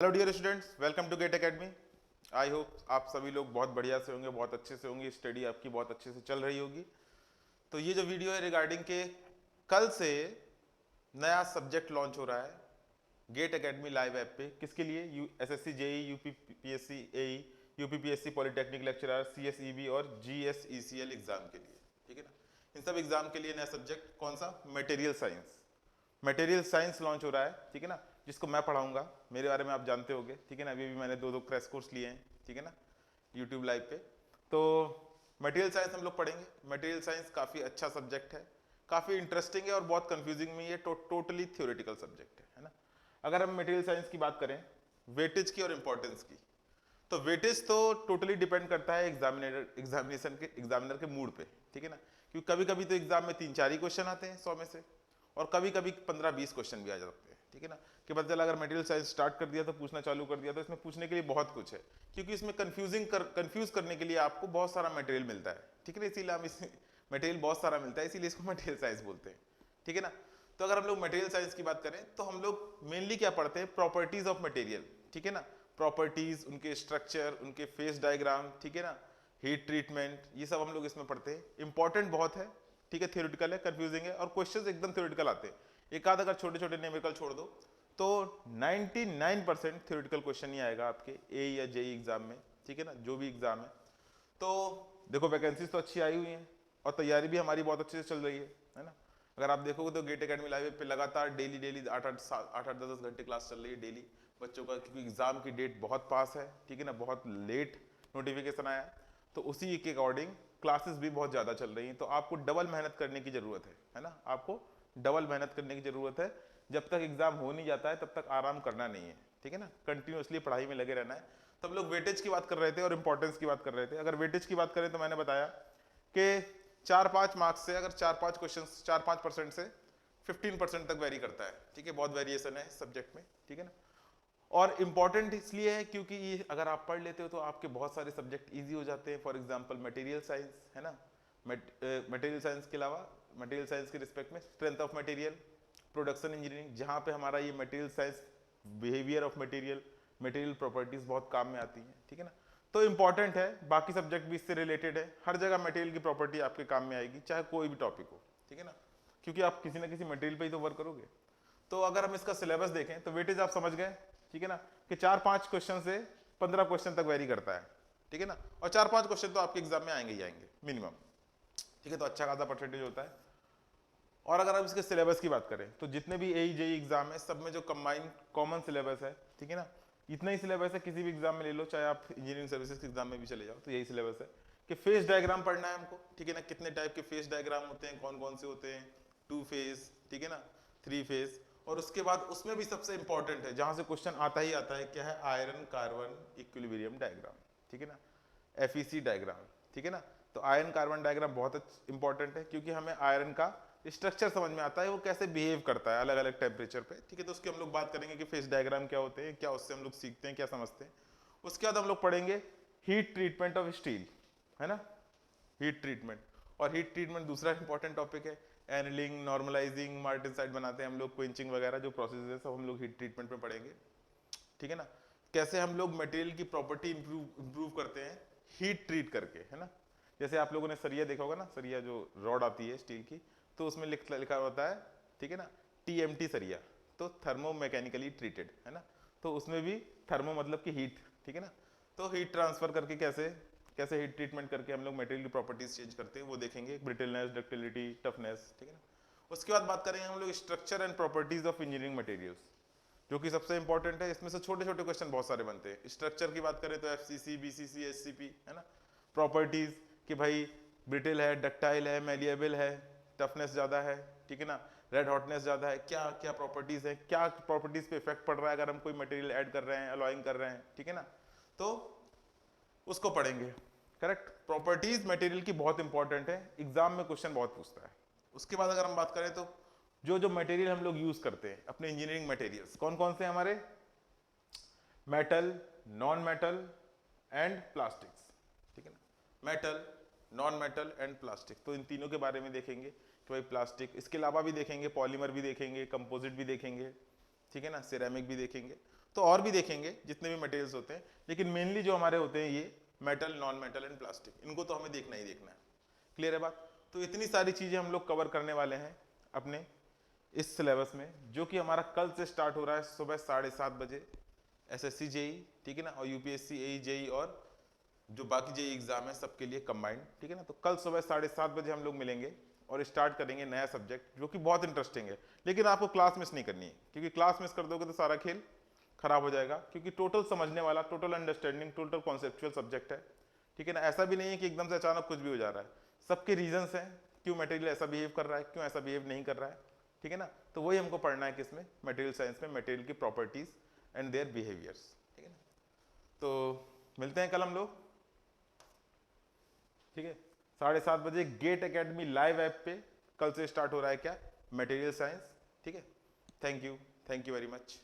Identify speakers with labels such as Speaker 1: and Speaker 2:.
Speaker 1: Hello dear students, welcome to GATE academy. I hope आप सभी लोग बहुत बढ़िया से होंगे, बहुत अच्छे से होंगे, स्टडी आपकी बहुत अच्छे से चल रही होगी। तो ये जो वीडियो है रिगार्डिंग के कल से नया सब्जेक्ट लॉन्च हो रहा है गेट एकेडमी लाइव ऐप पे। किसके लिए? SSC, JE, UP PSC, AE, UP PSC, polytechnic lecturer, CSEB और जीएसईसीएल एग्जाम के लिए। ठीक है ना, इन सब एग्जाम के लिए नया सब्जेक्ट कौन सा? Material science. Material science launch हो रहा है, ठीक है ना, जिसको मैं पढ़ाऊंगा। मेरे बारे में आप जानते होंगे, ठीक है ना, अभी भी मैंने दो क्रैश कोर्स लिए हैं, ठीक है ना, यूट्यूब लाइव पे। तो मटेरियल साइंस हम लोग पढ़ेंगे। मटेरियल साइंस काफ़ी अच्छा सब्जेक्ट है, काफ़ी इंटरेस्टिंग है और बहुत कंफ्यूजिंग में ये टोटली थ्योरेटिकल सब्जेक्ट है ना। अगर हम मटेरियल साइंस की बात करें, वेटेज की और इम्पोर्टेंस की, तो वेटेज तो टोटली डिपेंड करता है एग्जामिनर के मूड पे, ठीक है ना। क्योंकि कभी कभी तो एग्जाम में 3-4 ही क्वेश्चन आते हैं 100 में से, और कभी कभी 15-20 क्वेश्चन भी आ जाते हैं, ठीक है ना। कि पता चला अगर मटेरियल साइंस स्टार्ट कर दिया तो पूछना चालू कर दिया तो इसमें पूछने के लिए बहुत कुछ है, क्योंकि इसमें कंफ्यूज करने के लिए आपको बहुत सारा मटेरियल मिलता है, ठीक है ना। इसीलिए हम इस मटेरियल बहुत सारा मिलता है, इसीलिए इसको मटेरियल साइंस बोलते हैं, ठीक है ना। तो अगर हम लोग मटेरियल साइंस की बात करें तो हम लोग मेनली क्या पढ़ते हैं? प्रॉपर्टीज ऑफ मटेरियल, ठीक है ना। प्रॉपर्टीज, उनके स्ट्रक्चर, उनके फेस डायग्राम, ठीक है ना, हीट ट्रीटमेंट, ये सब हम लोग इसमें पढ़ते हैं। इंपॉर्टेंट बहुत है, ठीक है, थ्योरेटिकल है, कंफ्यूजिंग है, और क्वेश्चंस एकदम थ्योरेटिकल आते हैं। एक आध अगर छोटे छोटे न्यूमेरिकल छोड़ दो तो 99% थ्योरेटिकल क्वेश्चन ही आएगा आपके ए या जेई एग्जाम में, ठीक है ना, जो भी एग्जाम है। तो देखो वैकेंसीज तो अच्छी आई हुई हैं और तैयारी भी हमारी बहुत अच्छे से चल रही है ना। अगर आप देखोगे तो गेट एकेडमी लाइव पे लगातार डेली 8-8 10 घंटे क्लास चल रही है डेली बच्चों का, क्योंकि एग्जाम की डेट बहुत पास है, ठीक है ना, बहुत लेट नोटिफिकेशन आया है। तो उसी के अकॉर्डिंग क्लासेस भी बहुत ज़्यादा चल रही हैं, तो आपको डबल मेहनत करने की ज़रूरत है ना। आपको डबल मेहनत करने की ज़रूरत है। जब तक एग्जाम हो नहीं जाता है तब तक आराम करना नहीं है, ठीक है ना, कंटिन्यूसली पढ़ाई में लगे रहना है। तो हम लोग वेटेज की बात कर रहे थे और इंपॉर्टेंस की बात कर रहे थे। अगर वेटेज की बात करें तो मैंने बताया कि 4-5 मार्क्स से, अगर 4-5 क्वेश्चन 4-5% से 15% तक वेरी करता है, ठीक है, बहुत वेरिएशन है इस सब्जेक्ट में, ठीक है ना। और इम्पॉर्टेंट इसलिए है क्योंकि ये अगर आप पढ़ लेते हो तो आपके बहुत सारे सब्जेक्ट इजी हो जाते हैं। फॉर एग्जांपल मटेरियल साइंस, है ना, मटेरियल साइंस के अलावा मटेरियल साइंस के रिस्पेक्ट में strength of material, production engineering, जहाँ पे हमारा ये material science, behaviour of material, material properties बहुत काम में आती हैं, ठीक है ना। तो इंपॉर्टेंट है, बाकी सब्जेक्ट भी इससे रिलेटेड है। हर जगह मटेरियल की प्रॉपर्टी आपके काम में आएगी, चाहे कोई भी टॉपिक हो, ठीक है ना, क्योंकि आप किसी ना किसी मटेरियल पे ही तो वर्क करोगे। तो अगर हम इसका सिलेबस देखें तो वेटेज आप समझ गए, ठीक है ना, कि 4-5 क्वेश्चन से 15 क्वेश्चन तक वेरी करता है, ठीक है ना, और 4-5 क्वेश्चन तो आपके एग्जाम में आएंगे ही आएंगे मिनिमम, ठीक है। तो अच्छा खासा परसेंटेज होता है। और अगर हम इसके सिलेबस की बात करें तो जितने भी एई जेई एग्जाम है सब में जो कंबाइंड कॉमन सिलेबस है, ठीक है ना, इतना ही सिलेबस है, किसी भी एग्जाम में ले लो, चाहे आप इंजीनियरिंग सर्विसेज के एग्जाम में भी चले जाओ तो यही सिलेबस है कि फेस डायग्राम पढ़ना है हमको, ठीक है ना। कितने टाइप के फेस डायग्राम होते हैं, कौन कौन से होते हैं? 2 फेस, ठीक है ना, 3 फेस। और उसके बाद उसमें भी सबसे इंपॉर्टेंट है, जहां से क्वेश्चन आता ही आता है, क्या है? आयरन कार्बन इक्विलिब्रियम डायग्राम, ठीक है ना, एफईसी डायग्राम, ठीक है ना। तो आयरन कार्बन डायग्राम बहुत इंपॉर्टेंट है, क्योंकि हमें आयरन का स्ट्रक्चर समझ में आता है, वो कैसे बिहेव करता है अलग अलग टेम्परेचर पे, ठीक है। तो उसकी हम लोग बात करेंगे कि फेस डायग्राम क्या होते हैं, क्या उससे हम लोग सीखते हैं, क्या समझते हैं। उसके बाद हम लोग पढ़ेंगे हीट ट्रीटमेंट ऑफ स्टील, है ना, हीट ट्रीटमेंट। और हीट ट्रीटमेंट दूसरा इंपॉर्टेंट टॉपिक है। एनिलिंग, नॉर्मलाइजिंग, मार्टेनसाइट बनाते हैं हम लोग, क्विंचिंग वगैरह जो प्रोसेस है सब हम लोग हीट ट्रीटमेंट में पढ़ेंगे, ठीक है ना। कैसे हम लोग मटेरियल की प्रॉपर्टी इंप्रूव करते हैं हीट ट्रीट करके, है ना। जैसे आप लोगों ने सरिया देखा होगा ना, सरिया जो रॉड आती है स्टील की, तो उसमें लिखा होता है, ठीक है ना, टीएमटी सरिया, तो थर्मो मैकेनिकली ट्रीटेड, है ना। तो उसमें भी थर्मो मतलब कि हीट, ठीक है ना। तो हीट ट्रांसफर करके कैसे कैसे हीट ट्रीटमेंट करके हम लोग मटेरियल की प्रॉपर्टीज चेंज करते हैं वो देखेंगे, ब्रिटलनेस, डक्टिलिटी, टफनेस, ठीक है ना। उसके बाद बात करेंगे हम लोग structure and properties of engineering materials, जो कि सबसे इंपॉर्टेंट है। इसमें से छोटे छोटे क्वेश्चन बहुत सारे बनते हैं। स्ट्रक्चर की बात करें तो एफसीसी, बीसीसी, एससीपी, है ना। प्रॉपर्टीज कि भाई ब्रिटिल है, डक्टाइल है, मेलिएबल है, टफनेस ज़्यादा है, ठीक है ना, रेड हॉटनेस ज़्यादा है, क्या क्या प्रॉपर्टीज है, क्या प्रॉपर्टीज पे इफेक्ट पड़ रहा है अगर हम कोई मटेरियल ऐड कर रहे हैं, अलॉइंग कर रहे हैं, ठीक है ना। तो उसको पढ़ेंगे। करेक्ट, प्रॉपर्टीज मटेरियल की बहुत इंपॉर्टेंट है, एग्जाम में क्वेश्चन बहुत पूछता है। उसके बाद अगर हम बात करें तो जो जो मटेरियल हम लोग यूज करते हैं अपने इंजीनियरिंग मटेरियल्स कौन कौन से हमारे? Metal, non metal and plastics, ठीक है ना। Metal, non metal and plastic, तो इन तीनों के बारे में देखेंगे कि भाई प्लास्टिक, इसके अलावा भी देखेंगे पॉलीमर भी देखेंगे, कंपोजिट भी देखेंगे, ठीक है ना, सिरेमिक भी देखेंगे। तो और भी देखेंगे जितने भी मटेरियल्स होते हैं, लेकिन मेनली जो हमारे होते हैं ये metal, non metal and plastic, इनको तो हमें देखना ही देखना है। क्लियर है बात? तो इतनी सारी चीजें हम लोग कवर करने वाले हैं अपने इस सिलेबस में, जो कि हमारा कल से स्टार्ट हो रहा है सुबह 7:30 बजे, SSC जेई, ठीक है ना, और UPSC AE जेई और जो बाकी जेई एग्जाम है सबके लिए कंबाइंड, ठीक है ना। तो कल सुबह 7:30 बजे हम लोग मिलेंगे और स्टार्ट करेंगे नया सब्जेक्ट जो कि बहुत इंटरेस्टिंग है, लेकिन आपको क्लास मिस नहीं करनी है, क्योंकि क्लास मिस कर दोगे तो सारा खेल खराब हो जाएगा, क्योंकि टोटल समझने वाला, total understanding, total conceptual subject है, ठीक है ना। ऐसा भी नहीं है कि एकदम से अचानक कुछ भी हो जा रहा है, सबके रीजंस हैं क्यों मटेरियल ऐसा बिहेव कर रहा है, क्यों ऐसा बिहेव नहीं कर रहा है, ठीक है ना। तो वही हमको पढ़ना है किसमें, मटेरियल साइंस में, मटेरियल की प्रॉपर्टीज एंड देयर बिहेवियर्स, ठीक है ना। तो मिलते हैं कल हम लोग, ठीक है, 7:30 बजे गेट एकेडमी लाइव ऐप पे। कल से स्टार्ट हो रहा है क्या, मटेरियल साइंस, ठीक है। Thank you very much.